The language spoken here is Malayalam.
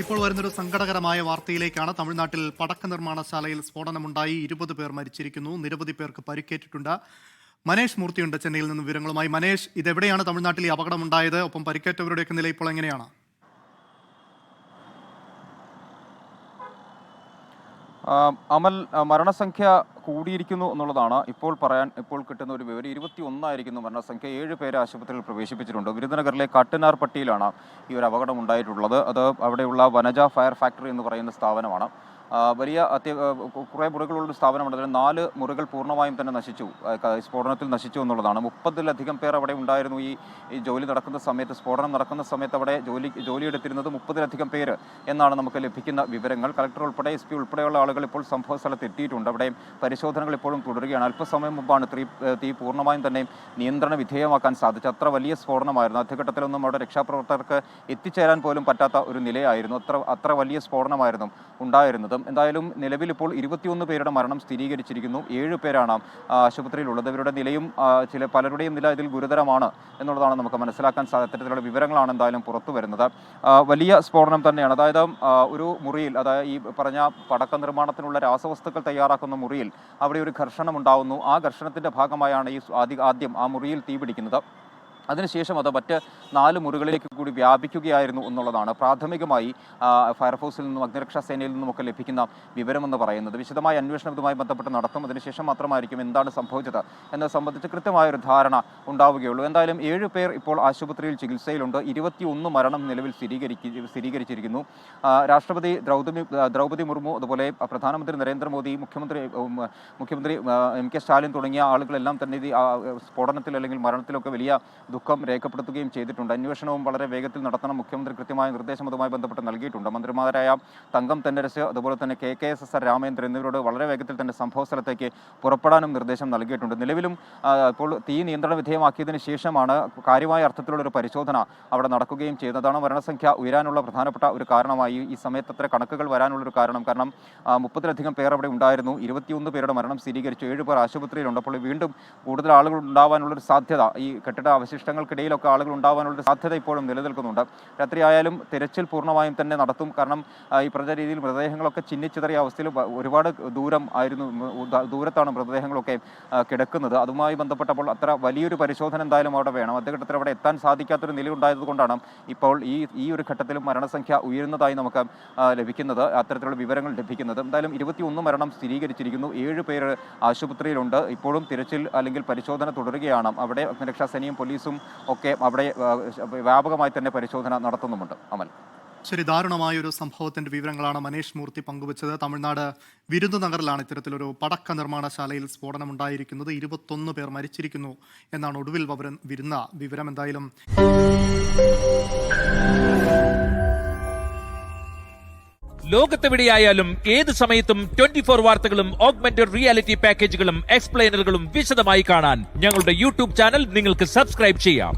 ഇപ്പോൾ വരുന്നൊരു സങ്കടകരമായ വാർത്തയിലേക്കാണ്. തമിഴ്നാട്ടിൽ പടക്ക നിർമ്മാണശാലയിൽ സ്ഫോടനമുണ്ടായി 20 പേർ മരിച്ചിരിക്കുന്നു, നിരവധി പേർക്ക് പരിക്കേറ്റിട്ടുണ്ട്. മനേഷ് മൂർത്തിയുണ്ട് ചെന്നൈയിൽ നിന്ന് വിവരങ്ങളുമായി. മനേഷ്, ഇതെവിടെയാണ് തമിഴ്നാട്ടിൽ ഈ അപകടമുണ്ടായത്? ഒപ്പം പരിക്കേറ്റവരുടെയൊക്കെ നില ഇപ്പോൾ എങ്ങനെയാണ്? അമൽ, മരണസംഖ്യ കൂടിയിരിക്കുന്നു എന്നുള്ളതാണ് ഇപ്പോൾ കിട്ടുന്ന ഒരു വിവരം. 21 മരണസംഖ്യ. 7 പേരെ ആശുപത്രിയിൽ പ്രവേശിപ്പിച്ചിട്ടുണ്ട്. വിരുദ്ധനഗറിലെ കാട്ടനാർപട്ടിയിലാണ് ഈ ഒരു അപകടം ഉണ്ടായിട്ടുള്ളത്. അത് അവിടെയുള്ള വനജ ഫയർ ഫാക്ടറി എന്ന് പറയുന്ന സ്ഥാപനമാണ്. വലിയ കുറേ മുറികളുള്ള സ്ഥാപനമാണ്. അതിൽ 4 മുറികൾ പൂർണ്ണമായും തന്നെ നശിച്ചു, സ്ഫോടനത്തിൽ നശിച്ചു എന്നുള്ളതാണ്. 30-ലധികം പേർ അവിടെ ഉണ്ടായിരുന്നു. ഈ ജോലി നടക്കുന്ന സമയത്ത്, സ്ഫോടനം നടക്കുന്ന സമയത്ത് അവിടെ ജോലിയെടുത്തിരുന്നത് 30-ലധികം പേര് എന്നാണ് നമുക്ക് ലഭിക്കുന്ന വിവരങ്ങൾ. കളക്ടർ ഉൾപ്പെടെ SP ഉൾപ്പെടെയുള്ള ആളുകൾ ഇപ്പോൾ സംഭവ സ്ഥലത്ത് എത്തിയിട്ടുണ്ട്. അവിടെ പരിശോധനകൾ ഇപ്പോഴും തുടരുകയാണ്. അല്പസമയം മുമ്പാണ് തീ പൂർണ്ണമായും തന്നെ നിയന്ത്രണ വിധേയമാക്കാൻ സാധിച്ചത്. അത്ര വലിയ സ്ഫോടനമായിരുന്നു. ആദ്യഘട്ടത്തിലൊന്നും അവിടെ രക്ഷാപ്രവർത്തകർക്ക് എത്തിച്ചേരാൻ പോലും പറ്റാത്ത ഒരു നിലയായിരുന്നു. അത്ര വലിയ സ്ഫോടനമായിരുന്നു ഉണ്ടായിരുന്നത്. എന്തായാലും നിലവിൽ ഇപ്പോൾ 21 പേരുടെ മരണം സ്ഥിരീകരിച്ചിരിക്കുന്നു. 7 പേരാണ് ആശുപത്രിയിലുള്ളത്. ഇവരുടെ നിലയും പലരുടെയും നില ഇതിൽ ഗുരുതരമാണ് എന്നുള്ളതാണ് നമുക്ക് മനസ്സിലാക്കാൻ സാധിച്ചിട്ടുള്ള വിവരങ്ങളാണ് എന്തായാലും പുറത്തു വരുന്നത്. വലിയ സ്ഫോടനം തന്നെയാണ്. അതായത് ഒരു മുറിയിൽ, അതായത് ഈ പറഞ്ഞ പടക്ക നിർമ്മാണത്തിനുള്ള രാസവസ്തുക്കൾ തയ്യാറാക്കുന്ന മുറിയിൽ അവിടെ ഒരു ഘർഷണം ഉണ്ടാവുന്നു. ആ ഘർഷണത്തിന്റെ ഭാഗമായാണ് ആദ്യം ആ മുറിയിൽ തീപിടിക്കുന്നത്. അതിനുശേഷം അത് മറ്റ് 4 മുറികളിലേക്ക് കൂടി വ്യാപിക്കുകയായിരുന്നു എന്നുള്ളതാണ് പ്രാഥമികമായി ഫയർഫോഴ്സിൽ നിന്നും അഗ്നിരക്ഷാ സേനയിൽ നിന്നുമൊക്കെ ലഭിക്കുന്ന വിവരമെന്ന് പറയുന്നത്. വിശദമായ അന്വേഷണം ഇതുമായി ബന്ധപ്പെട്ട് നടത്തും. അതിനുശേഷം മാത്രമായിരിക്കും എന്താണ് സംഭവിച്ചത് എന്നത് സംബന്ധിച്ച് കൃത്യമായൊരു ധാരണ ഉണ്ടാവുകയുള്ളൂ. എന്തായാലും 7 പേർ ഇപ്പോൾ ആശുപത്രിയിൽ ചികിത്സയിലുണ്ട്. 21 മരണം നിലവിൽ സ്ഥിരീകരിച്ചിരിക്കുന്നു. രാഷ്ട്രപതി ദ്രൗപദി മുർമു, അതുപോലെ പ്രധാനമന്ത്രി നരേന്ദ്രമോദി, മുഖ്യമന്ത്രി MK സ്റ്റാലിൻ തുടങ്ങിയ ആളുകളെല്ലാം തന്നെ ഈ സ്ഫോടനത്തിൽ അല്ലെങ്കിൽ മരണത്തിലൊക്കെ വലിയ ദുഃഖം രേഖപ്പെടുത്തുകയും ചെയ്തിട്ടുണ്ട്. അന്വേഷണവും വളരെ വേഗത്തിൽ നടത്തണം. മുഖ്യമന്ത്രി കൃത്യമായ നിർദ്ദേശം അതുമായി ബന്ധപ്പെട്ട് നൽകിയിട്ടുണ്ട്. മന്ത്രിമാരായ തങ്കം തെന്നരശ്, അതുപോലെ തന്നെ KSSR രാമേന്ദ്രൻ എന്നിവരോട് വളരെ വേഗത്തിൽ തന്നെ സംഭവ സ്ഥലത്തേക്ക് പുറപ്പെടാനും നിർദ്ദേശം നൽകിയിട്ടുണ്ട്. നിലവിലും ഇപ്പോൾ തീ നിയന്ത്രണ വിധേയമാക്കിയതിന് ശേഷമാണ് കാര്യമായ അർത്ഥത്തിലുള്ള ഒരു പരിശോധന അവിടെ നടക്കുകയും ചെയ്തതാണ് മരണസംഖ്യ ഉയരാനുള്ള പ്രധാനപ്പെട്ട ഒരു കാരണമായി ഈ സമയത്ത് അത്ര കണക്കുകൾ വരാനുള്ളൊരു കാരണം. കാരണം 30-ലധികം പേർ അവിടെ ഉണ്ടായിരുന്നു. 21 പേരുടെ മരണം സ്ഥിരീകരിച്ചു. 7 പേർ ആശുപത്രിയിലുണ്ട്. അപ്പോൾ വീണ്ടും കൂടുതൽ ആളുകൾ ഉണ്ടാവാനുള്ളൊരു സാധ്യത, ഈ കെട്ടിട അവശിഷ്ടങ്ങൾക്കിടയിലൊക്കെ ആളുകൾ ഉണ്ടാവാനുള്ള സാധ്യത ഇപ്പോഴും നിലനിൽക്കുന്നുണ്ട്. രാത്രിയായാലും തിരച്ചിൽ പൂർണ്ണമായും തന്നെ നടത്തും. കാരണം ഈ പറഞ്ഞ രീതിയിൽ മൃതദേഹങ്ങളൊക്കെ ചിന്നിച്ചിതറിയ അവസ്ഥയിൽ ഒരുപാട് ദൂരത്താണ് മൃതദേഹങ്ങളൊക്കെ കിടക്കുന്നത്. അതുമായി ബന്ധപ്പെട്ടപ്പോൾ അത്ര വലിയൊരു പരിശോധന എന്തായാലും അവിടെ വേണം. അദ്ദേഹത്തിൽ അവിടെ എത്താൻ സാധിക്കാത്തൊരു നിലയുണ്ടായതുകൊണ്ടാണ് ഇപ്പോൾ ഈ ഒരു ഘട്ടത്തിലും മരണസംഖ്യ ഉയരുന്നതായി നമുക്ക് ലഭിക്കുന്നത്, അത്തരത്തിലുള്ള വിവരങ്ങൾ ലഭിക്കുന്നത്. എന്തായാലും 21 മരണം സ്ഥിരീകരിച്ചിരിക്കുന്നു. 7 പേര് ആശുപത്രിയിലുണ്ട്. ഇപ്പോഴും തിരച്ചിൽ അല്ലെങ്കിൽ പരിശോധന തുടരുകയാണ്. അവിടെ അഗ്നിരക്ഷാ സേനയും പോലീസും ഒക്കെ അവിടെ വ്യാപകമായി തന്നെ പരിശോധന നടത്തുന്നുമുണ്ട്. അമൽ, ശരി, ദാരുണമായൊരു സംഭവത്തിന്റെ വിവരങ്ങളാണ് മനേഷ് മൂർത്തി പങ്കുവച്ചത്. തമിഴ്നാട് വിരുദ്ധനഗറിലാണ് ഇത്തരത്തിലൊരു പടക്ക നിർമ്മാണശാലയിൽ സ്ഫോടനമുണ്ടായിരിക്കുന്നത്. 21 പേർ മരിച്ചിരിക്കുന്നു എന്നാണ് ഒടുവിൽ വരുന്ന വിവരം. എന്തായാലും ലോകത്തെവിടെയായാലും ഏത് സമയത്തും 24 വാർത്തകളും ഓഗ്മെന്റഡ് റിയാലിറ്റി പാക്കേജുകളും എക്സ്പ്ലെയിനറുകളും വിശദമായി കാണാൻ ഞങ്ങളുടെ YouTube ചാനൽ നിങ്ങൾക്ക് സബ്സ്ക്രൈബ് ചെയ്യാം.